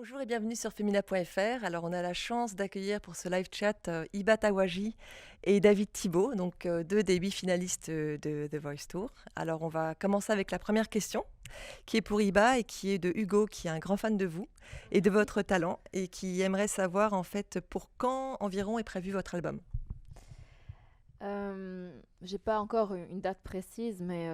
Bonjour et bienvenue sur Femina.fr. Alors, on a la chance d'accueillir pour ce live chat Iba Tawaji et David Thibault, donc deux des 8 finalistes de The Voice Tour. Alors, on va commencer avec la première question, qui est pour Iba et qui est de Hugo, qui est un grand fan de vous et de votre talent et qui aimerait savoir en fait pour quand environ est prévu votre album. J'ai pas encore une date précise, mais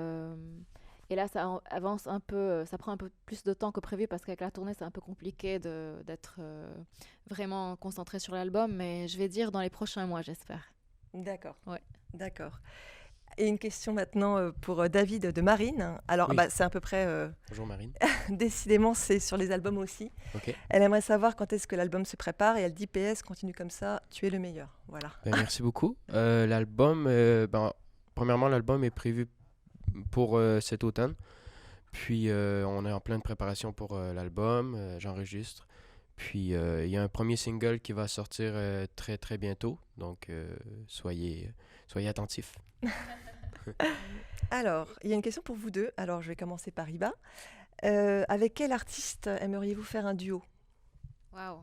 et là ça avance un peu, ça prend un peu plus de temps que prévu parce qu'avec la tournée c'est un peu compliqué d'être vraiment concentré sur l'album, mais je vais dire dans les prochains mois, j'espère. D'accord, Ouais. d'accord. Et une question maintenant pour David de Marine. Alors, Oui, c'est à peu près, bonjour Marine. décidément, c'est sur les albums aussi. Ok. Elle aimerait savoir quand est-ce que l'album se prépare et elle dit PS, continue comme ça, tu es le meilleur. Voilà. Merci beaucoup. L'album, premièrement, l'album est prévu pour cet automne. Puis on est en pleine préparation pour l'album. J'enregistre. Puis il y a un premier single qui va sortir très très bientôt. Donc soyez attentifs. Alors, il y a une question pour vous deux. Alors, je vais commencer par Iba. Avec quel artiste aimeriez-vous faire un duo? Waouh,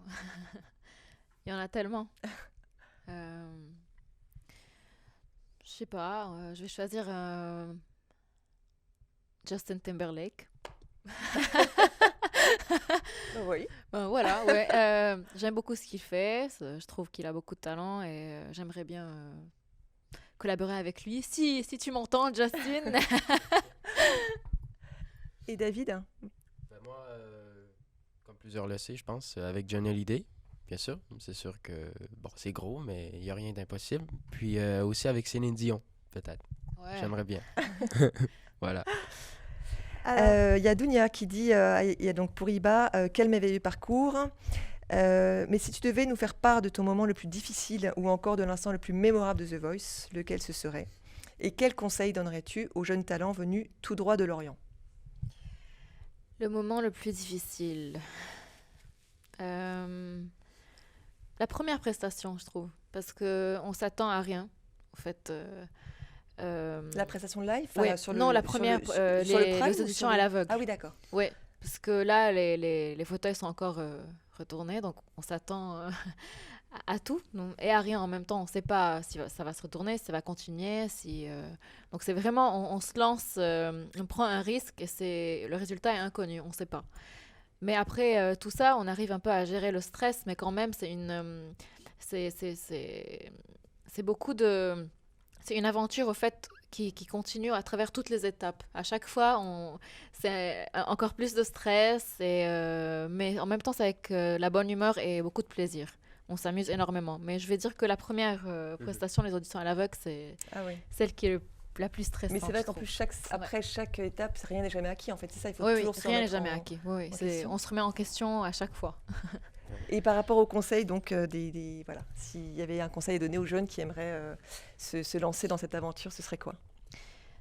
il y en a tellement. Euh, je sais pas, je vais choisir Justin Timberlake. Oui. Voilà, ouais. J'aime beaucoup ce qu'il fait. Je trouve qu'il a beaucoup de talent et j'aimerais bien collaborer avec lui. Si tu m'entends, Justin. Et David? Moi, comme plusieurs le savent, je pense, avec Johnny Hallyday, bien sûr. C'est sûr que bon, c'est gros, mais il n'y a rien d'impossible. Puis aussi avec Céline Dion, peut-être. Ouais. J'aimerais bien. Voilà. Il y a Dounia qui dit, il y a donc pour Iba, quel merveilleux parcours. Mais si tu devais nous faire part de ton moment le plus difficile ou encore de l'instant le plus mémorable de The Voice, lequel ce serait? Et quel conseil donnerais-tu aux jeunes talents venus tout droit de Lorient? Le moment le plus difficile. Euh, la première prestation, je trouve. Parce qu'on s'attend à rien. En fait. La prestation live? Ouais, Sur non, la sur première, sur le les Prime ou auditions sur à le... l'aveugle. Ah oui, d'accord. Ouais, parce que là, les fauteuils sont encore retournés, donc on s'attend à tout et à rien en même temps. On ne sait pas si ça va se retourner, si ça va continuer. Donc c'est vraiment, on se lance, on prend un risque et le résultat est inconnu, on ne sait pas. Mais après tout ça, on arrive un peu à gérer le stress, mais quand même, c'est beaucoup de... C'est une aventure, au fait, qui continue à travers toutes les étapes. À chaque fois, c'est encore plus de stress, mais en même temps, c'est avec la bonne humeur et beaucoup de plaisir. On s'amuse énormément. Mais je vais dire que la première Mhm. prestation, les auditions à l'aveugle, c'est Ah oui. celle qui est la plus Mais c'est stressante, vrai je qu'en trouve. plus, après chaque étape, rien n'est jamais acquis. En fait, c'est ça, il faut Oui, oui, toujours se rien n'est remettre jamais acquis. Oui, oui, en question. on se remet en question à chaque fois. Et par rapport aux conseils, donc, voilà, s'il y avait un conseil à donner aux jeunes qui aimeraient se lancer dans cette aventure, ce serait quoi?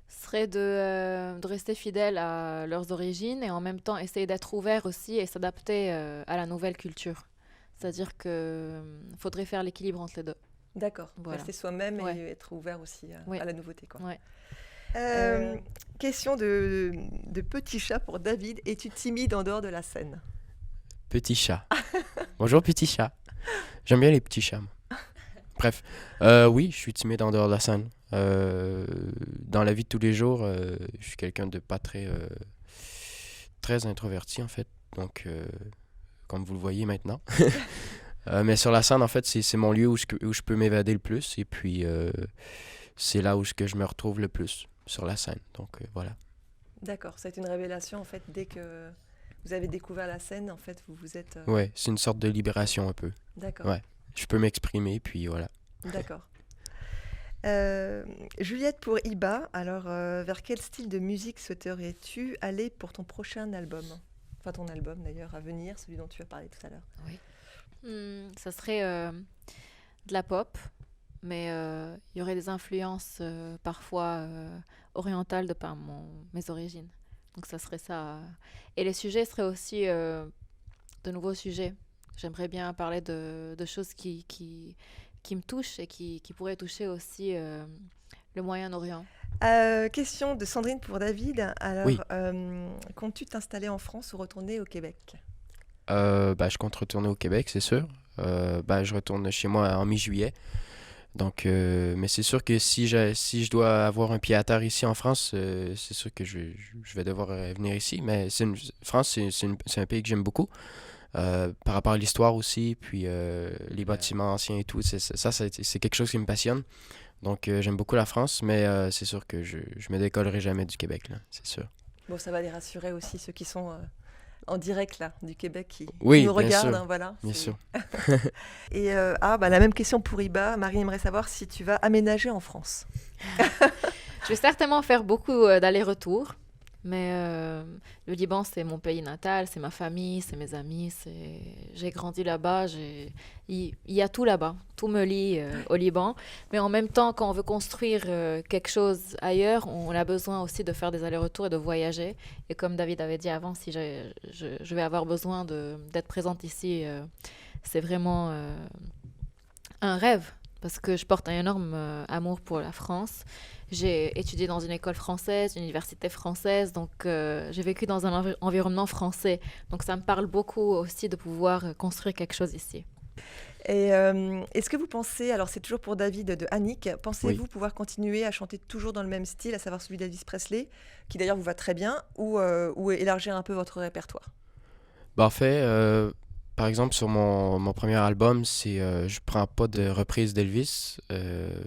Ce serait de rester fidèle à leurs origines et en même temps essayer d'être ouvert aussi et s'adapter à la nouvelle culture. C'est-à-dire que faudrait faire l'équilibre entre les deux. D'accord, Voilà. rester soi-même Ouais. et être ouvert aussi Oui. à la nouveauté, quoi. Ouais. Question de petit chat pour David. Es-tu timide en dehors de la scène? Petit chat. Bonjour petit chat. J'aime bien les petits chats, moi. Bref, oui, je suis timide en dehors de la scène. Dans la vie de tous les jours, je suis quelqu'un de pas très introverti en fait. Donc, comme vous le voyez maintenant. Mais sur la scène, en fait, c'est mon lieu où je peux m'évader le plus. Et puis, c'est là où je me retrouve le plus, sur la scène. Donc, voilà. D'accord, ça a été une révélation en fait dès que vous avez découvert la scène, en fait, vous vous êtes... Ouais, c'est une sorte de libération un peu. D'accord, Ouais. Je peux m'exprimer, puis voilà. d'accord. Juliette pour Iba, alors vers quel style de musique souhaiterais-tu aller pour ton prochain album? Enfin ton album d'ailleurs à venir, celui dont tu as parlé tout à l'heure. Oui. Ça serait de la pop, mais il y aurait des influences parfois orientales de par mes origines. Donc ça serait ça. Et les sujets seraient aussi de nouveaux sujets. J'aimerais bien parler de choses qui me touchent et qui pourraient toucher aussi le Moyen-Orient. Question de Sandrine pour David. Alors, Oui. comptes-tu t'installer en France ou retourner au Québec? Je compte retourner au Québec, c'est sûr. Je retourne chez moi en mi-juillet. Donc, mais c'est sûr que si je dois avoir un pied à terre ici en France, c'est sûr que je vais devoir venir ici. Mais France, c'est un pays que j'aime beaucoup. Par rapport à l'histoire aussi, puis les bâtiments anciens et tout. C'est quelque chose qui me passionne. Donc, j'aime beaucoup la France, mais c'est sûr que je me décollerai jamais du Québec, là, c'est sûr. Bon, ça va les rassurer aussi, ceux qui sont en direct là, du Québec, qui Oui, nous bien regardent. sûr, Voilà, bien c'est- sûr. Et la même question pour Iba. Marie aimerait savoir si tu vas aménager en France. Je vais certainement faire beaucoup d'allers-retours, mais le Liban, c'est mon pays natal, c'est ma famille, c'est mes amis, j'ai grandi là-bas, il y a tout là-bas, tout me lie au Liban, mais en même temps, quand on veut construire quelque chose ailleurs, on a besoin aussi de faire des allers-retours et de voyager, et comme David avait dit avant, si je vais avoir besoin d'être présente ici, c'est vraiment un rêve, parce que je porte un énorme amour pour la France. J'ai étudié dans une école française, une université française, donc j'ai vécu dans un environnement français. Donc ça me parle beaucoup aussi de pouvoir construire quelque chose ici. Et est-ce que vous pensez, alors c'est toujours pour David de Annick, pensez-vous pouvoir continuer à chanter toujours dans le même style, à savoir celui d'Elvis Presley, qui d'ailleurs vous va très bien, ou élargir un peu votre répertoire? En fait, par exemple, sur mon premier album, je prends pas de reprise d'Elvis.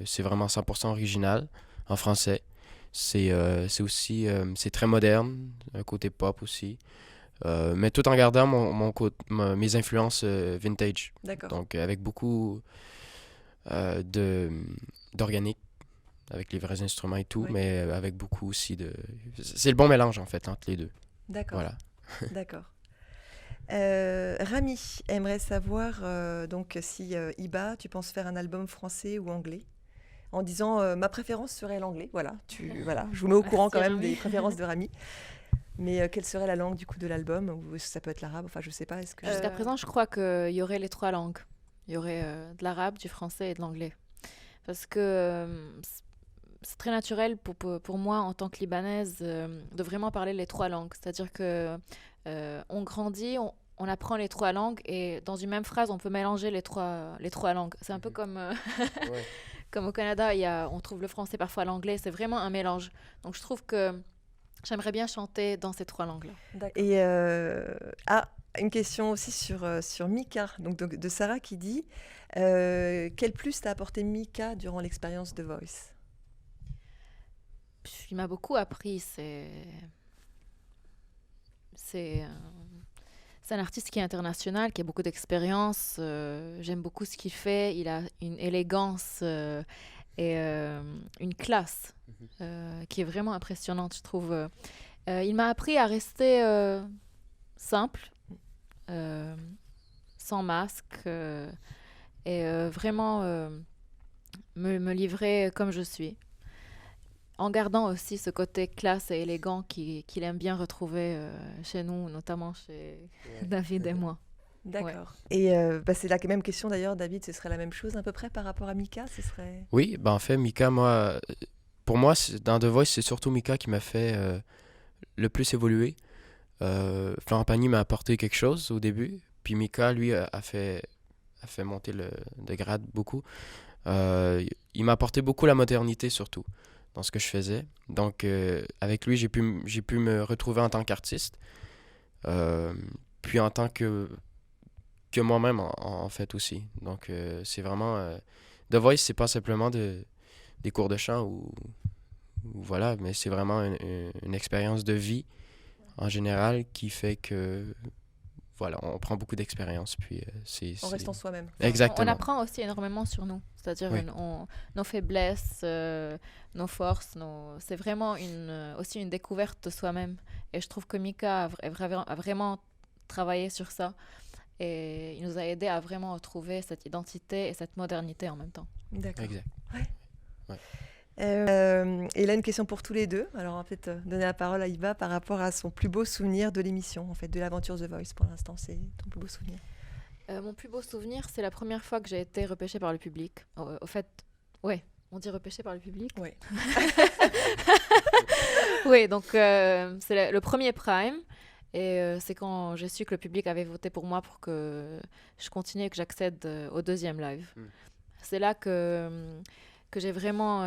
C'est vraiment 100% original, en français. C'est aussi, c'est très moderne, un côté pop aussi. Mais tout en gardant mes influences vintage. D'accord. Donc, avec beaucoup de d'organique, avec les vrais instruments et tout, Oui. mais avec beaucoup aussi de... C'est le bon mélange, en fait, entre les deux. D'accord. Voilà. D'accord. Rami aimerait savoir donc si Iba, tu penses faire un album français ou anglais, en disant ma préférence serait l'anglais. Voilà, je vous mets au courant quand Merci, même Rami. des préférences de Rami. Mais quelle serait la langue du coup de l'album, ou est-ce que ça peut être l'arabe? Enfin, je sais pas. Est-ce que Jusqu'à présent, je crois qu'il y aurait les trois langues. Il y aurait de l'arabe, du français et de l'anglais. Parce que c'est très naturel pour moi, en tant que Libanaise, de vraiment parler les trois langues. C'est-à-dire que on grandit, on apprend les trois langues, et dans une même phrase, on peut mélanger les trois langues. C'est un peu comme, Ouais. comme au Canada, on trouve le français, parfois l'anglais. C'est vraiment un mélange. Donc je trouve que j'aimerais bien chanter dans ces trois langues-là. D'accord. Et une question aussi sur Mika, donc de Sarah qui dit quel plus t'a apporté Mika durant l'expérience de Voice? Il m'a beaucoup appris. C'est un artiste qui est international, qui a beaucoup d'expérience. J'aime beaucoup ce qu'il fait. Il a une élégance et une classe qui est vraiment impressionnante, je trouve. Il m'a appris à rester simple, euh, sans masque, et vraiment me livrer comme je suis, en gardant aussi ce côté classe et élégant qu'il aime bien retrouver chez nous, notamment chez David et moi. D'accord. Et c'est la même question d'ailleurs, David, ce serait la même chose à peu près par rapport à Mika, ce serait... Oui, en fait, Mika, pour moi, dans The Voice, c'est surtout Mika qui m'a fait le plus évoluer. Florent Pagny m'a apporté quelque chose au début, puis Mika, lui, a fait monter de grade beaucoup. Il m'a apporté beaucoup la modernité, surtout, dans ce que je faisais. Donc, avec lui, j'ai pu me retrouver en tant qu'artiste, puis en tant que moi-même, en fait, aussi. Donc, c'est vraiment... The Voice, c'est pas simplement des cours de chant ou voilà, mais c'est vraiment une expérience de vie en général qui fait que voilà, on prend beaucoup d'expérience, puis En restant soi-même. Exactement. On apprend aussi énormément sur nous, c'est-à-dire Oui. nos faiblesses, nos forces. C'est vraiment aussi une découverte de soi-même. Et je trouve que Mika a vraiment travaillé sur ça. Et il nous a aidés à vraiment retrouver cette identité et cette modernité en même temps. D'accord. Exact. Et là, une question pour tous les deux. Alors, on va peut-être donner la parole à Iba par rapport à son plus beau souvenir de l'émission, en fait, de l'aventure The Voice pour l'instant. C'est ton plus beau souvenir. Mon plus beau souvenir, c'est la première fois que j'ai été repêchée par le public. Au fait, ouais, on dit repêchée par le public. Oui. Oui, donc c'est le premier Prime. Et c'est quand j'ai su que le public avait voté pour moi pour que je continue et que j'accède au deuxième live. C'est là que j'ai vraiment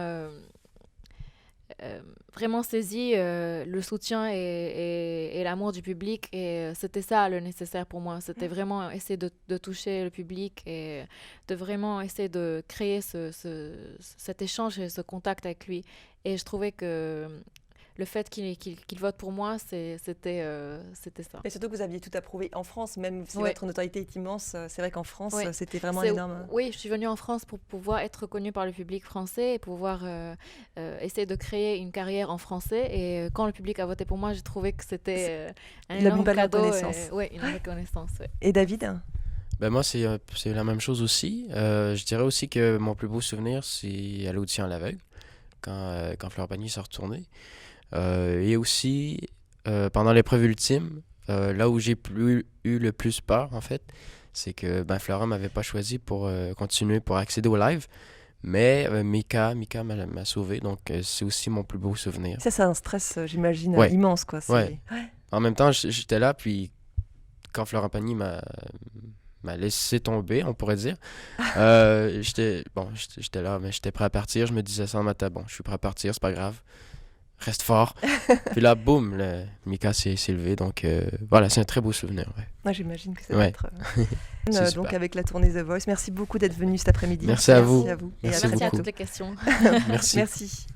saisi le soutien et l'amour du public. Et c'était ça le nécessaire pour moi. C'était vraiment essayer de toucher le public et de vraiment essayer de créer cet échange et ce contact avec lui. Et je trouvais que le fait qu'il vote pour moi, c'était ça. Et surtout que vous aviez tout approuvé en France, même si Ouais. votre notoriété est immense, c'est vrai qu'en France, Ouais. c'était vraiment C'est- énorme. Oui, je suis venue en France pour pouvoir être reconnue par le public français et pouvoir essayer de créer une carrière en français. Et quand le public a voté pour moi, j'ai trouvé que c'était un une énorme belle cadeau. reconnaissance. Oui, une reconnaissance. Ouais. Et David? Ben moi, c'est la même chose aussi. Je dirais aussi que mon plus beau souvenir, c'est à l'audition à l'aveugle, quand Florent Pagny s'est retourné. Et aussi, pendant l'épreuve ultime, là où j'ai eu le plus peur, en fait, c'est que Florent m'avait pas choisi pour continuer, pour accéder au live, mais Mika m'a sauvé, donc c'est aussi mon plus beau souvenir. Ça, c'est un stress, j'imagine, Ouais. immense, quoi. C'est- Ouais. En même temps, j'étais là, puis quand Florent Pagny m'a laissé tomber, on pourrait dire, j'étais là, mais j'étais prêt à partir. Je me disais ça dans ma tête, bon, je suis prêt à partir, c'est pas grave. Reste fort. Puis là, boum, Mika s'est levé. Donc voilà, c'est un très beau souvenir. Ouais. Ouais, j'imagine que ça va Ouais. être... C'est donc super. avec la tournée The Voice, merci beaucoup d'être venu cet après-midi. Merci à vous. Et à Merci très Merci à beaucoup. toutes les questions. Merci. Merci.